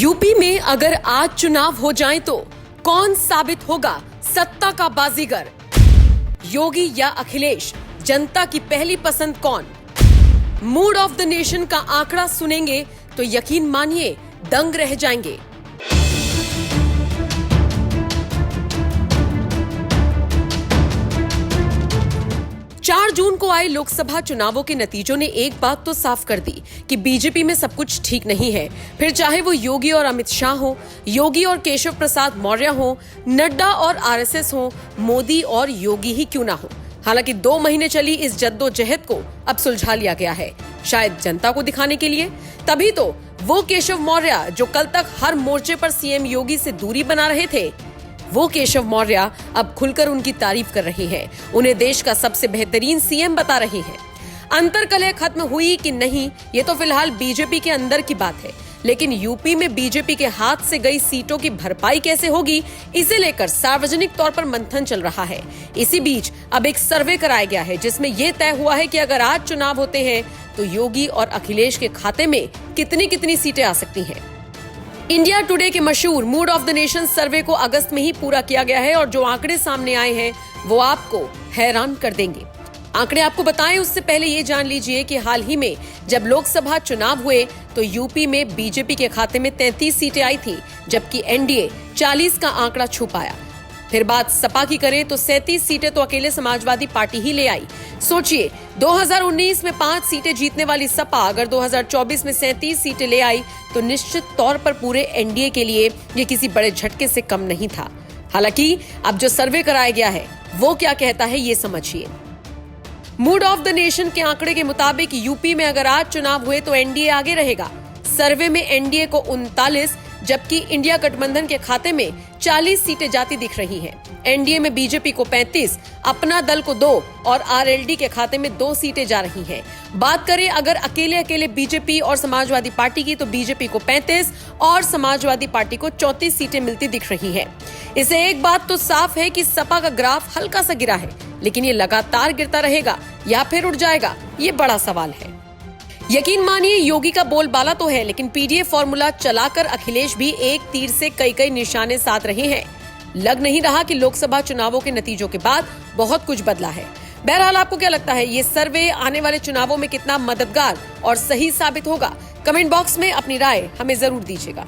UP में अगर आज चुनाव हो जाए तो कौन साबित होगा सत्ता का बाजीगर? योगी या अखिलेश? जनता की पहली पसंद कौन? मूड ऑफ द नेशन का आंकड़ा सुनेंगे तो यकीन मानिए दंग रह जाएंगे। चार जून को आए लोकसभा चुनावों के नतीजों ने एक बात तो साफ कर दी कि बीजेपी में सब कुछ ठीक नहीं है। फिर चाहे वो योगी और अमित शाह हो, योगी और केशव प्रसाद मौर्य हो, नड्डा और आरएसएस हो, मोदी और योगी ही क्यों ना हो। हालांकि 2 महीने चली इस जद्दोजहद को अब सुलझा लिया गया है, शायद जनता को दिखाने के लिए। तभी तो वो केशव मौर्य जो कल तक हर मोर्चे पर सीएम योगी से दूरी बना रहे थे, वो केशव मौर्य अब खुलकर उनकी तारीफ कर रहे हैं, उन्हें देश का सबसे बेहतरीन सीएम बता रहे हैं। अंतर्कलह खत्म हुई कि नहीं, ये तो फिलहाल बीजेपी के अंदर की बात है, लेकिन यूपी में बीजेपी के हाथ से गई सीटों की भरपाई कैसे होगी, इसे लेकर सार्वजनिक तौर पर मंथन चल रहा है। इसी बीच अब एक सर्वे कराया गया है जिसमें यह तय हुआ है कि अगर आज चुनाव होते हैं तो योगी और अखिलेश के खाते में कितनी कितनी सीटें आ सकती हैं। इंडिया टुडे के मशहूर मूड ऑफ द नेशन सर्वे को अगस्त में ही पूरा किया गया है और जो आंकड़े सामने आए हैं वो आपको हैरान कर देंगे। आंकड़े आपको बताएं उससे पहले ये जान लीजिए कि हाल ही में जब लोकसभा चुनाव हुए तो यूपी में बीजेपी के खाते में 33 सीटें आई थी, जबकि एनडीए 40 का आंकड़ा छू पाया। फिर बात सपा की करें तो 37 सीटें तो अकेले समाजवादी पार्टी ही ले आई। सोचिए, 2019 में 5 सीटें जीतने वाली सपा अगर 2024 में 37 सीटें ले आई तो निश्चित तौर पर पूरे एनडीए के लिए ये किसी बड़े झटके से कम नहीं था। हालांकि अब जो सर्वे कराया गया है वो क्या कहता है ये समझिए। मूड ऑफ द नेशन के आंकड़े के मुताबिक यूपी में अगर आज चुनाव हुए तो एनडीए आगे रहेगा। सर्वे में एनडीए को 39 जबकि इंडिया गठबंधन के खाते में 40 सीटें जाती दिख रही हैं। एनडीए में बीजेपी को 35, अपना दल को 2 और आरएलडी के खाते में 2 सीटें जा रही हैं। बात करें अगर अकेले बीजेपी और समाजवादी पार्टी की तो बीजेपी को 35 और समाजवादी पार्टी को 34 सीटें मिलती दिख रही हैं। इससे एक बात तो साफ है कि सपा का ग्राफ हल्का सा गिरा है, लेकिन ये लगातार गिरता रहेगा या फिर उठ जाएगा, ये बड़ा सवाल है। यकीन मानिए योगी का बोलबाला तो है, लेकिन पीडीए फॉर्मूला चलाकर अखिलेश भी एक तीर से कई निशाने साध रहे हैं। लग नहीं रहा कि लोकसभा चुनावों के नतीजों के बाद बहुत कुछ बदला है। बहरहाल आपको क्या लगता है, ये सर्वे आने वाले चुनावों में कितना मददगार और सही साबित होगा? कमेंट बॉक्स में अपनी राय हमें जरूर दीजिएगा।